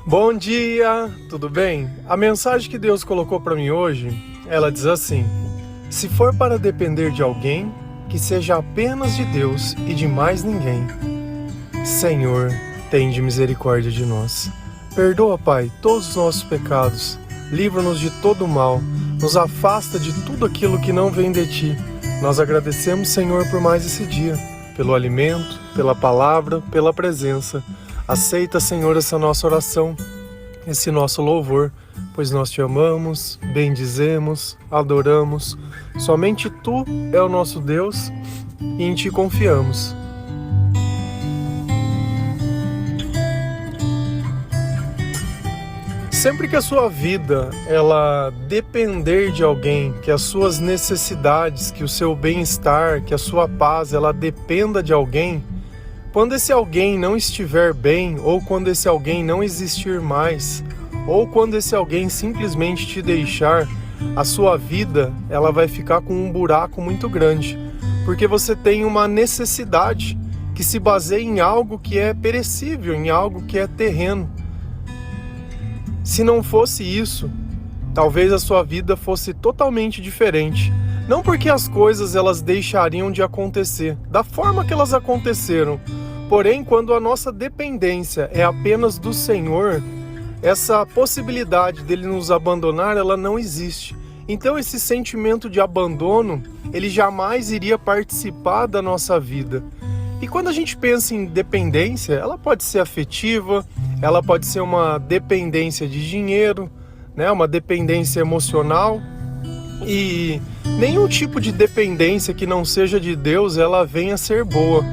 Bom dia, tudo bem? A mensagem que Deus colocou para mim hoje, ela diz assim: se for para depender de alguém, que seja apenas de Deus e de mais ninguém. Senhor, tende misericórdia de nós. Perdoa, Pai, todos os nossos pecados. Livra-nos de todo o mal. Nos afasta de tudo aquilo que não vem de Ti. Nós agradecemos, Senhor, por mais esse dia, pelo alimento, pela palavra, pela presença. Aceita, Senhor, essa nossa oração, esse nosso louvor, pois nós Te amamos, bendizemos, adoramos. Somente Tu é o nosso Deus e em Ti confiamos. Sempre que a sua vida ela depender de alguém, que as suas necessidades, que o seu bem-estar, que a sua paz, ela dependa de alguém, quando esse alguém não estiver bem, ou quando esse alguém não existir mais, ou quando esse alguém simplesmente te deixar, a sua vida ela vai ficar com um buraco muito grande, porque você tem uma necessidade que se baseia em algo que é perecível, em algo que é terreno. Se não fosse isso, talvez a sua vida fosse totalmente diferente. Não porque as coisas elas deixariam de acontecer, da forma que elas aconteceram. Porém, quando a nossa dependência é apenas do Senhor, essa possibilidade dele nos abandonar, ela não existe. Então esse sentimento de abandono, ele jamais iria participar da nossa vida. E quando a gente pensa em dependência, ela pode ser afetiva, ela pode ser uma dependência de dinheiro, né? Uma dependência emocional. E nenhum tipo de dependência que não seja de Deus, ela venha a ser boa.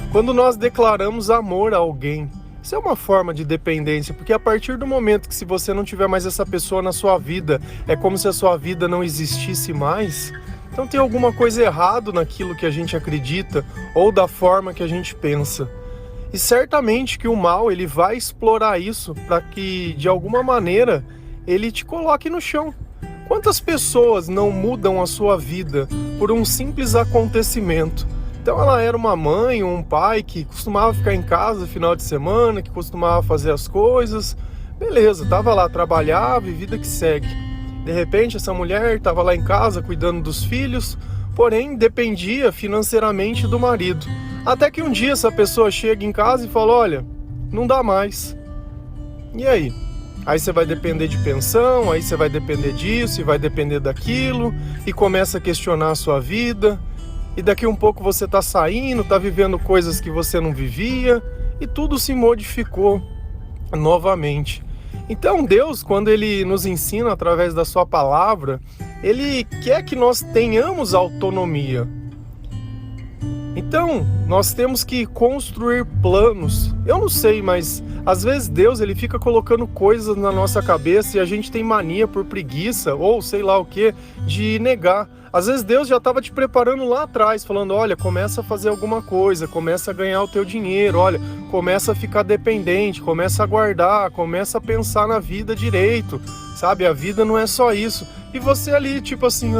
Quando nós declaramos amor a alguém, isso é uma forma de dependência, porque a partir do momento que se você não tiver mais essa pessoa na sua vida, é como se a sua vida não existisse mais. Então tem alguma coisa errada naquilo que a gente acredita ou da forma que a gente pensa. E certamente que o mal ele vai explorar isso para que de alguma maneira ele te coloque no chão. Quantas pessoas não mudam a sua vida por um simples acontecimento? Então ela era uma mãe ou um pai que costumava ficar em casa no final de semana, que costumava fazer as coisas. Beleza, estava lá, trabalhava e vida que segue. De repente essa mulher estava lá em casa cuidando dos filhos, porém dependia financeiramente do marido. Até que um dia essa pessoa chega em casa e fala: olha, não dá mais. E aí? Aí você vai depender de pensão, aí você vai depender disso e vai depender daquilo, e começa a questionar a sua vida, e daqui um pouco você está saindo, está vivendo coisas que você não vivia, e tudo se modificou novamente. Então Deus, quando Ele nos ensina através da sua palavra, Ele quer que nós tenhamos autonomia. Então, nós temos que construir planos. Eu não sei, mas às vezes Deus ele fica colocando coisas na nossa cabeça e a gente tem mania por preguiça ou sei lá o que, de negar. Às vezes Deus já estava te preparando lá atrás, falando: olha, começa a fazer alguma coisa, começa a ganhar o teu dinheiro, olha, começa a ficar dependente, começa a guardar, começa a pensar na vida direito, sabe? A vida não é só isso. E você ali, tipo assim,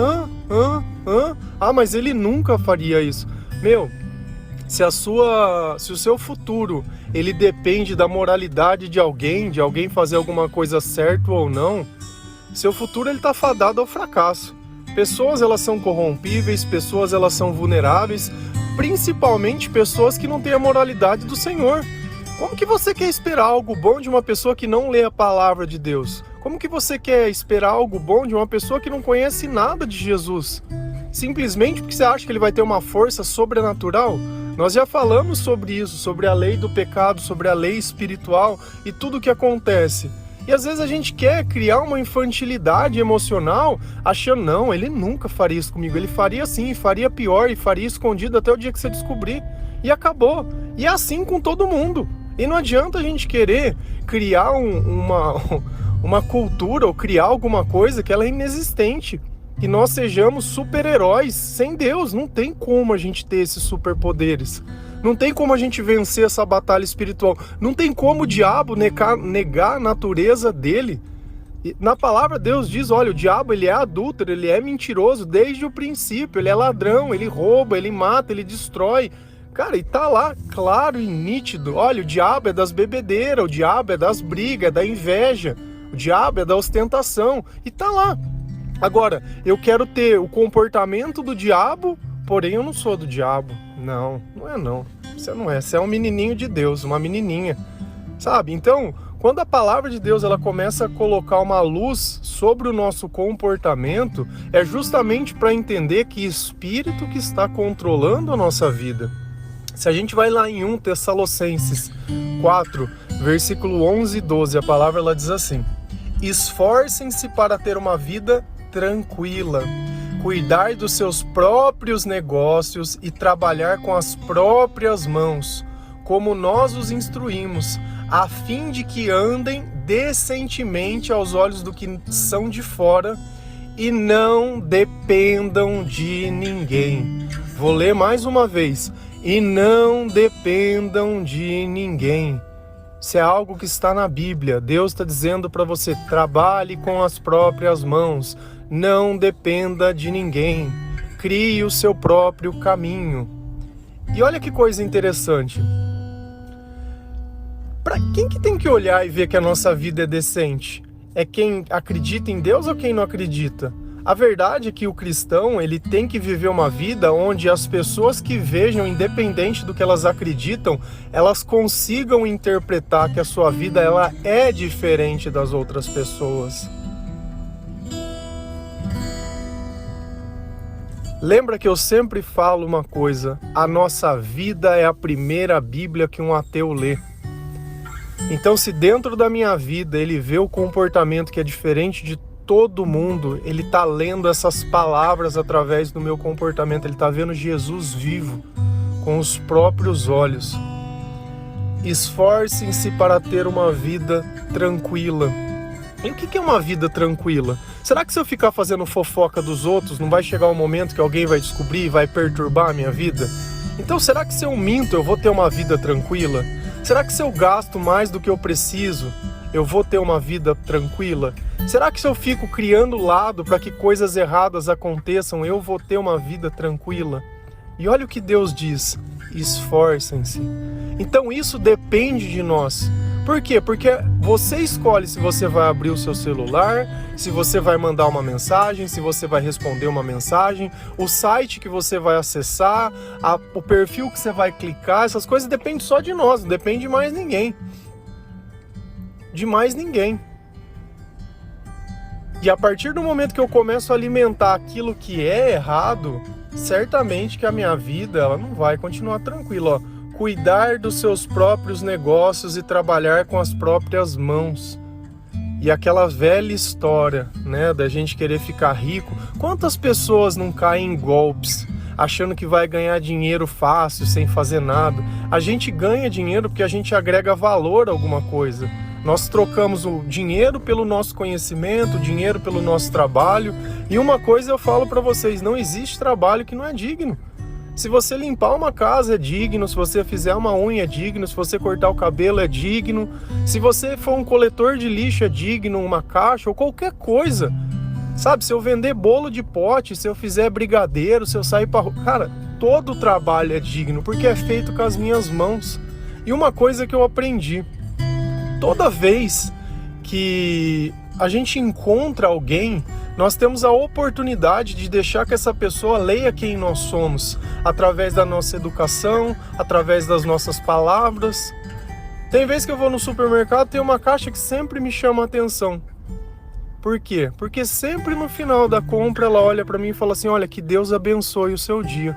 mas ele nunca faria isso. Meu, se o seu futuro ele depende da moralidade de alguém fazer alguma coisa certa ou não, seu futuro ele tá fadado ao fracasso. Pessoas elas são corrompíveis, pessoas elas são vulneráveis, principalmente pessoas que não têm a moralidade do Senhor. Como que você quer esperar algo bom de uma pessoa que não lê a palavra de Deus? Como que você quer esperar algo bom de uma pessoa que não conhece nada de Jesus? Simplesmente porque você acha que ele vai ter uma força sobrenatural? Nós já falamos sobre isso, sobre a lei do pecado, sobre a lei espiritual e tudo o que acontece. E às vezes a gente quer criar uma infantilidade emocional, achando: não, ele nunca faria isso comigo, ele faria assim, faria pior e faria escondido até o dia que você descobrir. E acabou. E é assim com todo mundo. E não adianta a gente querer criar uma cultura ou criar alguma coisa que ela é inexistente. Que nós sejamos super-heróis sem Deus. Não tem como a gente ter esses superpoderes. Não tem como a gente vencer essa batalha espiritual. Não tem como o diabo negar a natureza dele. E na palavra Deus diz: olha, o diabo ele é adúltero, ele é mentiroso desde o princípio, ele é ladrão, ele rouba, ele mata, ele destrói. Cara, e tá lá claro e nítido. Olha, o diabo é das bebedeiras, o diabo é das brigas, é da inveja, o diabo é da ostentação, e tá lá. Agora, eu quero ter o comportamento do diabo, porém eu não sou do diabo. Não, não é não. Você não é, você é um menininho de Deus, uma menininha, sabe? Então, quando a palavra de Deus ela começa a colocar uma luz sobre o nosso comportamento, é justamente para entender que espírito que está controlando a nossa vida. Se a gente vai lá em 1 Tessalonicenses 4, versículo 11 e 12, a palavra ela diz assim: esforcem-se para ter uma vida tranquila, cuidar dos seus próprios negócios e trabalhar com as próprias mãos, como nós os instruímos, a fim de que andem decentemente aos olhos do que são de fora e não dependam de ninguém. Vou ler mais uma vez. E não dependam de ninguém. Isso é algo que está na Bíblia. Deus está dizendo para você: trabalhe com as próprias mãos. Não dependa de ninguém. Crie o seu próprio caminho. E olha que coisa interessante. Para quem que tem que olhar e ver que a nossa vida é decente? É quem acredita em Deus ou quem não acredita? A verdade é que o cristão, ele tem que viver uma vida onde as pessoas que vejam, independente do que elas acreditam, elas consigam interpretar que a sua vida ela é diferente das outras pessoas. Lembra que eu sempre falo uma coisa: a nossa vida é a primeira Bíblia que um ateu lê. Então, se dentro da minha vida ele vê o comportamento que é diferente de todo mundo, ele está lendo essas palavras através do meu comportamento, ele está vendo Jesus vivo, com os próprios olhos. Esforcem-se para ter uma vida tranquila. E o que é uma vida tranquila? Será que se eu ficar fazendo fofoca dos outros, não vai chegar um momento que alguém vai descobrir e vai perturbar a minha vida? Então será que se eu minto, eu vou ter uma vida tranquila? Será que se eu gasto mais do que eu preciso, eu vou ter uma vida tranquila? Será que se eu fico criando lado para que coisas erradas aconteçam, eu vou ter uma vida tranquila? E olha o que Deus diz: esforcem-se. Então isso depende de nós. Por quê? Porque você escolhe se você vai abrir o seu celular, se você vai mandar uma mensagem, se você vai responder uma mensagem, o site que você vai acessar, o perfil que você vai clicar, essas coisas dependem só de nós, não depende de mais ninguém. De mais ninguém. E a partir do momento que eu começo a alimentar aquilo que é errado, certamente que a minha vida ela não vai continuar tranquila. Ó. Cuidar dos seus próprios negócios e trabalhar com as próprias mãos. E aquela velha história, né, da gente querer ficar rico. Quantas pessoas não caem em golpes, achando que vai ganhar dinheiro fácil, sem fazer nada? A gente ganha dinheiro porque a gente agrega valor a alguma coisa. Nós trocamos o dinheiro pelo nosso conhecimento, o dinheiro pelo nosso trabalho. E uma coisa eu falo para vocês, não existe trabalho que não é digno. Se você limpar uma casa é digno, se você fizer uma unha é digno, se você cortar o cabelo é digno, se você for um coletor de lixo é digno, uma caixa ou qualquer coisa. Sabe, se eu vender bolo de pote, se eu fizer brigadeiro, se eu sair para... Cara, todo trabalho é digno, porque é feito com as minhas mãos. E uma coisa que eu aprendi, toda vez que a gente encontra alguém, nós temos a oportunidade de deixar que essa pessoa leia quem nós somos, através da nossa educação, através das nossas palavras. Tem vezes que eu vou no supermercado, tem uma caixa que sempre me chama a atenção. Por quê? Porque sempre no final da compra ela olha para mim e fala assim: olha, que Deus abençoe o seu dia.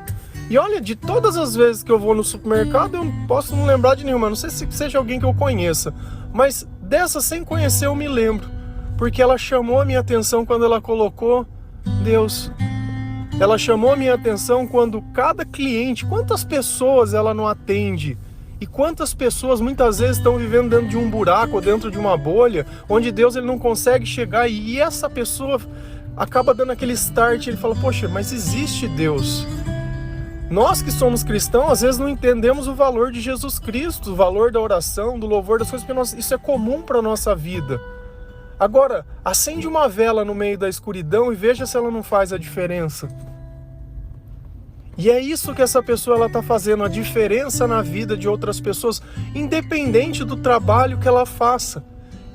E olha, de todas as vezes que eu vou no supermercado, eu não posso não lembrar de nenhuma, não sei se seja alguém que eu conheça, mas dessa sem conhecer eu me lembro. Porque ela chamou a minha atenção quando ela colocou Deus. Ela chamou a minha atenção quando cada cliente, quantas pessoas ela não atende? E quantas pessoas muitas vezes estão vivendo dentro de um buraco ou dentro de uma bolha, onde Deus ele não consegue chegar e essa pessoa acaba dando aquele start, ele fala: poxa, mas existe Deus. Nós que somos cristãos, às vezes não entendemos o valor de Jesus Cristo, o valor da oração, do louvor das coisas, porque isso é comum para a nossa vida. Agora, acende uma vela no meio da escuridão e veja se ela não faz a diferença. E é isso que essa pessoa ela está fazendo, a diferença na vida de outras pessoas, independente do trabalho que ela faça.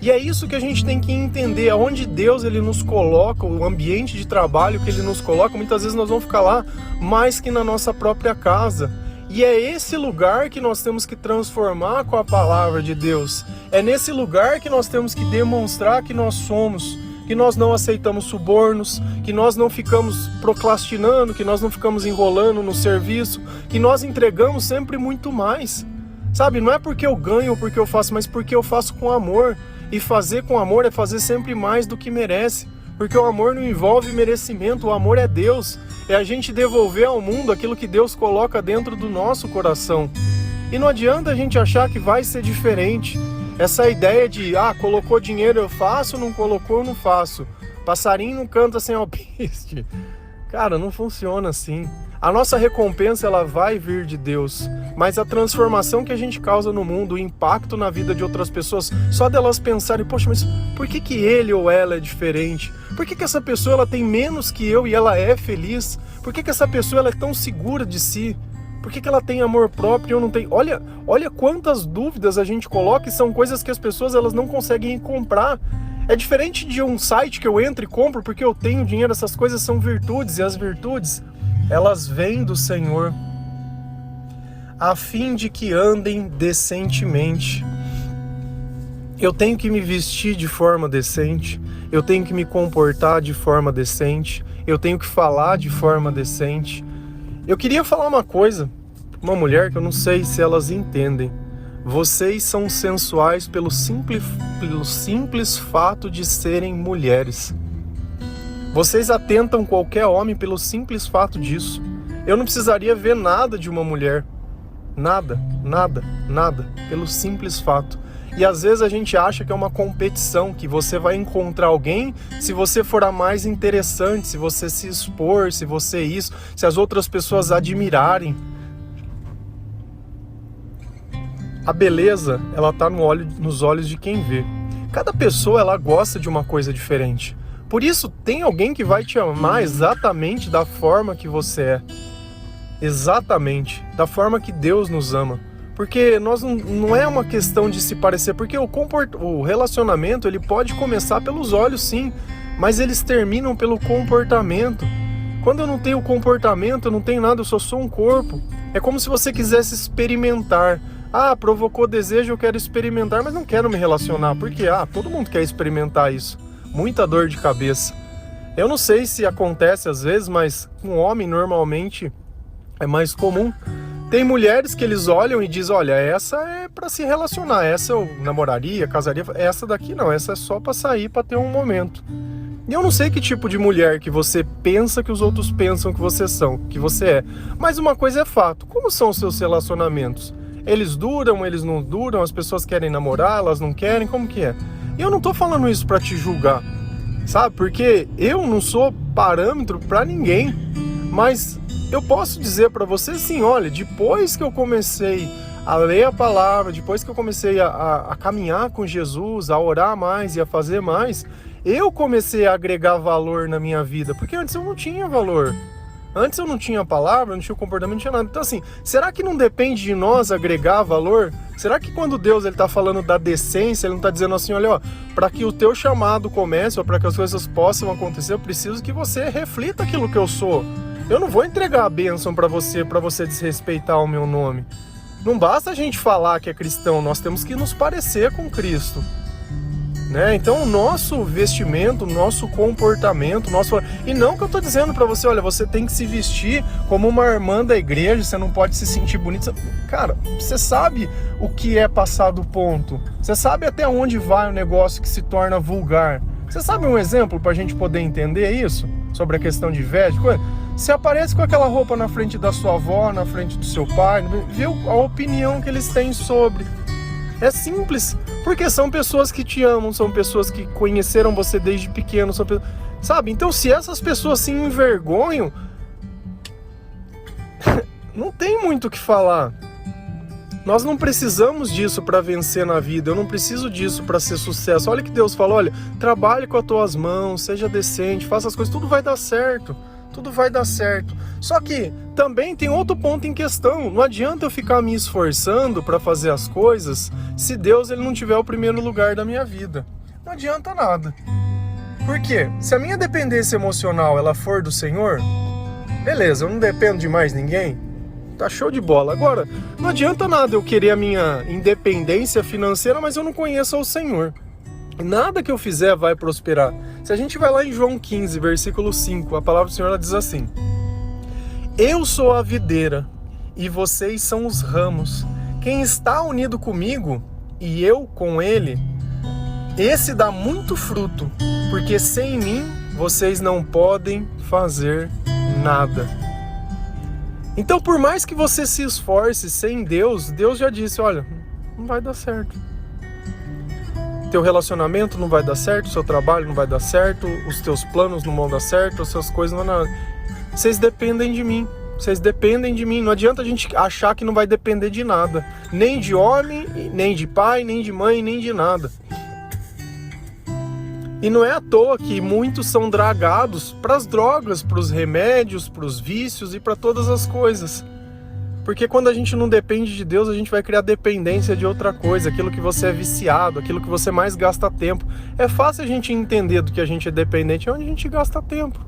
E é isso que a gente tem que entender, aonde Deus ele nos coloca, o ambiente de trabalho que ele nos coloca, muitas vezes nós vamos ficar lá mais que na nossa própria casa. E é esse lugar que nós temos que transformar com a palavra de Deus. É nesse lugar que nós temos que demonstrar que nós somos, que nós não aceitamos subornos, que nós não ficamos procrastinando, que nós não ficamos enrolando no serviço, que nós entregamos sempre muito mais. Sabe, não é porque eu ganho ou porque eu faço, mas porque eu faço com amor. E fazer com amor é fazer sempre mais do que merece. Porque o amor não envolve merecimento, o amor é Deus. É a gente devolver ao mundo aquilo que Deus coloca dentro do nosso coração. E não adianta a gente achar que vai ser diferente. Essa ideia de, colocou dinheiro eu faço, não colocou eu não faço. Passarinho não canta sem alpiste. Cara, não funciona assim. A nossa recompensa ela vai vir de Deus, mas a transformação que a gente causa no mundo, o impacto na vida de outras pessoas, só delas pensarem, poxa, mas por que ele ou ela é diferente? Por que essa pessoa ela tem menos que eu e ela é feliz? Por que essa pessoa ela é tão segura de si? Por que ela tem amor próprio e eu não tenho? Olha quantas dúvidas a gente coloca e são coisas que as pessoas elas não conseguem comprar. É diferente de um site que eu entro e compro porque eu tenho dinheiro, essas coisas são virtudes, e as virtudes, elas vêm do Senhor, a fim de que andem decentemente. Eu tenho que me vestir de forma decente, eu tenho que me comportar de forma decente, eu tenho que falar de forma decente. Eu queria falar uma coisa, uma mulher que eu não sei se elas entendem. Vocês são sensuais pelo simples fato de serem mulheres. Vocês atentam qualquer homem pelo simples fato disso. Eu não precisaria ver nada de uma mulher. Nada, pelo simples fato. E às vezes a gente acha que é uma competição, que você vai encontrar alguém se você for a mais interessante, se você se expor, se você isso, se as outras pessoas admirarem. A beleza, ela tá nos olhos de quem vê. Cada pessoa, ela gosta de uma coisa diferente. Por isso, tem alguém que vai te amar exatamente da forma que você é. Exatamente, da forma que Deus nos ama. Porque nós não é uma questão de se parecer, porque o relacionamento ele pode começar pelos olhos sim, mas eles terminam pelo comportamento. Quando eu não tenho comportamento, eu não tenho nada, eu só sou um corpo. É como se você quisesse experimentar. Provocou desejo, eu quero experimentar, mas não quero me relacionar. Porque, todo mundo quer experimentar isso. Muita dor de cabeça. Eu não sei se acontece às vezes, mas com homem normalmente é mais comum. Tem mulheres que eles olham e dizem, olha, essa é para se relacionar, essa eu namoraria, casaria, essa daqui não, essa é só para sair, para ter um momento. E eu não sei que tipo de mulher que você pensa que os outros pensam que você é. Mas uma coisa é fato, como são os seus relacionamentos? Eles duram, eles não duram, as pessoas querem namorar, elas não querem, como que é? E eu não tô falando isso pra te julgar, sabe? Porque eu não sou parâmetro pra ninguém, mas eu posso dizer pra você assim, olha, depois que eu comecei a ler a palavra, depois que eu comecei a caminhar com Jesus, a orar mais e a fazer mais, eu comecei a agregar valor na minha vida, porque antes eu não tinha valor. Antes eu não tinha palavra, não tinha comportamento, não tinha nada. Então assim, será que não depende de nós agregar valor? Será que quando Deus está falando da decência, Ele não está dizendo assim, olha, para que o teu chamado comece, ou para que as coisas possam acontecer, eu preciso que você reflita aquilo que eu sou. Eu não vou entregar a bênção para você desrespeitar o meu nome. Não basta a gente falar que é cristão, nós temos que nos parecer com Cristo. Né? Então o nosso vestimento, o nosso comportamento, e não que eu estou dizendo para você, olha, você tem que se vestir como uma irmã da igreja, você não pode se sentir bonito. Cara, você sabe o que é passar do ponto, você sabe até onde vai o negócio que se torna vulgar. Você sabe um exemplo para a gente poder entender isso? Sobre a questão de vestimenta? Você aparece com aquela roupa na frente da sua avó, na frente do seu pai, vê a opinião que eles têm sobre. É simples, porque são pessoas que te amam, são pessoas que conheceram você desde pequeno, sabe? Então se essas pessoas se envergonham, não tem muito o que falar. Nós não precisamos disso para vencer na vida, eu não preciso disso para ser sucesso. Olha que Deus fala, olha, trabalhe com as tuas mãos, seja decente, faça as coisas, tudo vai dar certo. tudo vai dar certo. Só que também tem outro ponto em questão. Não adianta eu ficar me esforçando para fazer as coisas se Deus ele não tiver o primeiro lugar da minha vida. Não adianta nada. Por quê? Se a minha dependência emocional ela for do Senhor, beleza, eu não dependo de mais ninguém, tá show de bola. Agora, não adianta nada eu querer a minha independência financeira, mas eu não conheço o Senhor. Nada que eu fizer vai prosperar. Se a gente vai lá em João 15, versículo 5, a palavra do Senhor ela diz assim: eu sou a videira e vocês são os ramos. Quem está unido comigo e eu com ele, esse dá muito fruto, porque sem mim vocês não podem fazer nada. Então, por mais que você se esforce sem Deus, Deus já disse, olha, não vai dar certo. Teu relacionamento não vai dar certo, seu trabalho não vai dar certo, os teus planos não vão dar certo, as suas coisas não vão dar nada. Vocês dependem de mim. Vocês dependem de mim. Não adianta a gente achar que não vai depender de nada. Nem de homem, nem de pai, nem de mãe, nem de nada. E não é à toa que muitos são dragados para as drogas, para os remédios, para os vícios e para todas as coisas. Porque quando a gente não depende de Deus, a gente vai criar dependência de outra coisa, aquilo que você é viciado, aquilo que você mais gasta tempo. É fácil a gente entender do que a gente é dependente, é onde a gente gasta tempo.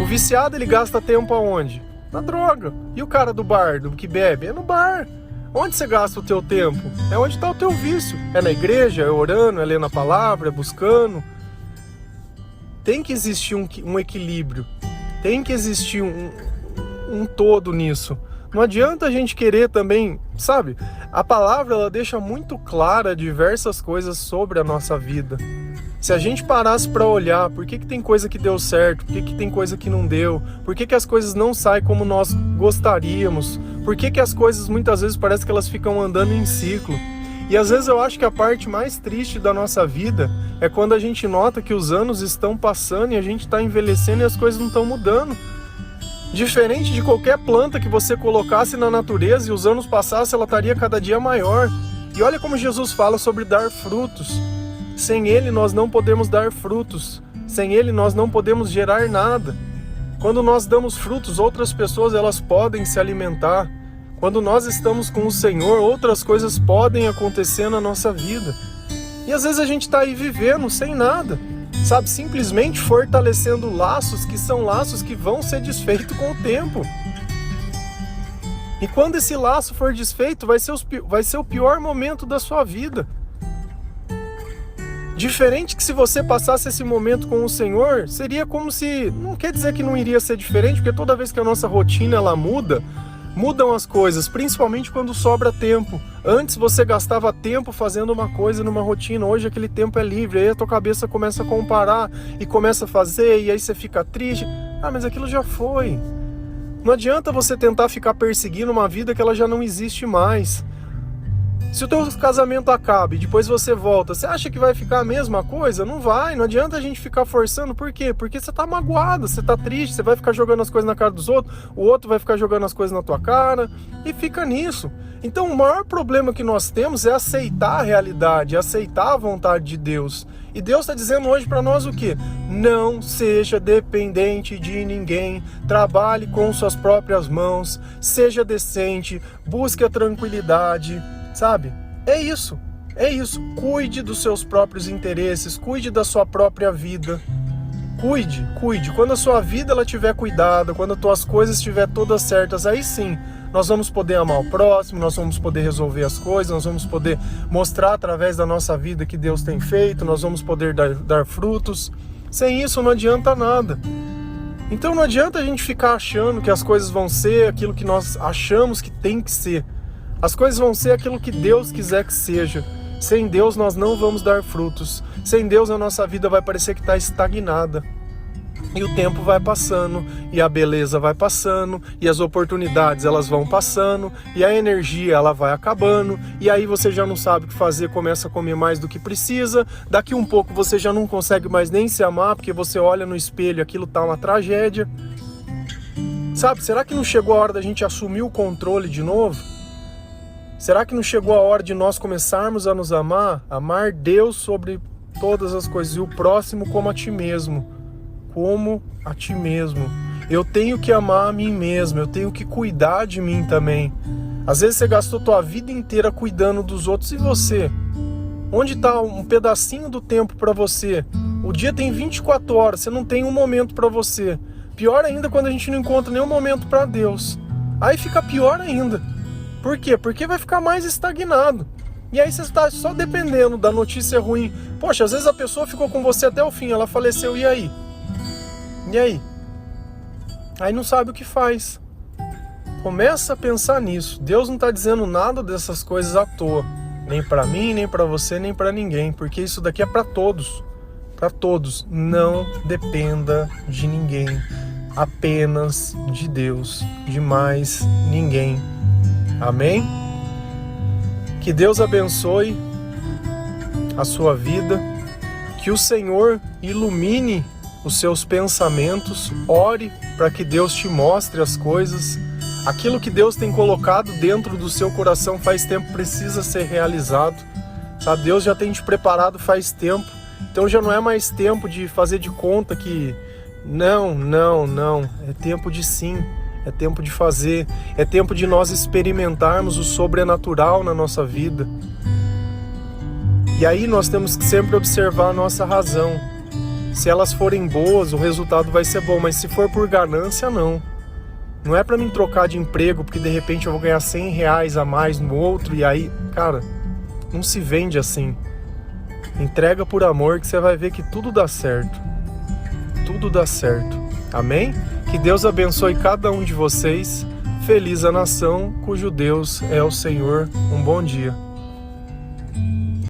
O viciado, ele gasta tempo aonde? Na droga. E o cara do bar, do que bebe? É no bar. Onde você gasta o teu tempo? É onde está o teu vício. É na igreja, é orando, é lendo a palavra, é buscando. Tem que existir um equilíbrio. Tem que existir um todo nisso. Não adianta a gente querer também, sabe? A palavra, ela deixa muito clara diversas coisas sobre a nossa vida. Se a gente parasse para olhar por que tem coisa que deu certo, por que tem coisa que não deu, por que as coisas não saem como nós gostaríamos, por que as coisas muitas vezes parece que elas ficam andando em ciclo. E às vezes eu acho que a parte mais triste da nossa vida é quando a gente nota que os anos estão passando e a gente está envelhecendo e as coisas não estão mudando. Diferente de qualquer planta que você colocasse na natureza e os anos passassem, ela estaria cada dia maior. E olha como Jesus fala sobre dar frutos. Sem Ele nós não podemos dar frutos. Sem Ele nós não podemos gerar nada. Quando nós damos frutos, outras pessoas elas podem se alimentar. Quando nós estamos com o Senhor, outras coisas podem acontecer na nossa vida. E às vezes a gente está aí vivendo sem nada. Sabe, simplesmente fortalecendo laços que são laços que vão ser desfeitos com o tempo. E quando esse laço for desfeito, vai ser o pior momento da sua vida. Diferente que se você passasse esse momento com o Senhor, seria como se... Não quer dizer que não iria ser diferente, porque toda vez que a nossa rotina ela mudam as coisas, principalmente quando sobra tempo. Antes você gastava tempo fazendo uma coisa numa rotina, hoje aquele tempo é livre, aí a tua cabeça começa a comparar e começa a fazer, e aí você fica triste. Ah, mas aquilo já foi. Não adianta você tentar ficar perseguindo uma vida que ela já não existe mais. Se o teu casamento acaba e depois você volta, você acha que vai ficar a mesma coisa? Não vai, não adianta a gente ficar forçando. Por quê? Porque você tá magoado, você tá triste, você vai ficar jogando as coisas na cara dos outros, o outro vai ficar jogando as coisas na tua cara e fica nisso. Então o maior problema que nós temos é aceitar a realidade, aceitar a vontade de Deus. E Deus está dizendo hoje para nós o quê? Não seja dependente de ninguém, trabalhe com suas próprias mãos, seja decente, busque a tranquilidade. Sabe? É isso. Cuide dos seus próprios interesses, cuide da sua própria vida. Cuide. Quando a sua vida ela tiver cuidada, quando as tuas coisas estiver todas certas, aí sim, nós vamos poder amar o próximo, nós vamos poder resolver as coisas, nós vamos poder mostrar através da nossa vida que Deus tem feito, nós vamos poder dar frutos. Sem isso não adianta nada. Então não adianta a gente ficar achando que as coisas vão ser aquilo que nós achamos que tem que ser. As coisas vão ser aquilo que Deus quiser que seja. Sem Deus nós não vamos dar frutos. Sem Deus a nossa vida vai parecer que está estagnada. E o tempo vai passando, e a beleza vai passando, e as oportunidades elas vão passando, e a energia ela vai acabando, e aí você já não sabe o que fazer, começa a comer mais do que precisa. Daqui um pouco você já não consegue mais nem se amar, porque você olha no espelho e aquilo tá uma tragédia. Sabe, será que não chegou a hora da gente assumir o controle de novo? Será que não chegou a hora de nós começarmos a nos amar? Amar Deus sobre todas as coisas e o próximo como a ti mesmo. como a ti mesmo. Eu tenho que amar a mim mesmo, eu tenho que cuidar de mim também. Às vezes você gastou tua vida inteira cuidando dos outros, e você? Onde está um pedacinho do tempo para você? O dia tem 24 horas, você não tem um momento para você. Pior ainda quando a gente não encontra nenhum momento para Deus. Aí fica pior ainda. Por quê? Porque vai ficar mais estagnado. E aí você está só dependendo da notícia ruim. Poxa, às vezes a pessoa ficou com você até o fim, ela faleceu, e aí? E aí? Aí não sabe o que faz. Começa a pensar nisso. Deus não está dizendo nada dessas coisas à toa. Nem para mim, nem para você, nem para ninguém. Porque isso daqui é para todos. Para todos. Não dependa de ninguém. Apenas de Deus. De mais ninguém. Amém? Que Deus abençoe a sua vida. Que o Senhor ilumine os seus pensamentos. Ore para que Deus te mostre as coisas. Aquilo que Deus tem colocado dentro do seu coração faz tempo precisa ser realizado. Sabe? Deus já tem te preparado faz tempo. Então já não é mais tempo de fazer de conta que não. É tempo de sim. É tempo de fazer. É tempo de nós experimentarmos o sobrenatural na nossa vida. E aí nós temos que sempre observar a nossa razão. Se elas forem boas, o resultado vai ser bom. Mas se for por ganância, não. Não é para mim trocar de emprego porque de repente eu vou ganhar R$100 a mais no outro. E aí, cara, não se vende assim. Entrega por amor que você vai ver que tudo dá certo. Tudo dá certo. Amém? Que Deus abençoe cada um de vocês. Feliz a nação cujo Deus é o Senhor. Um bom dia.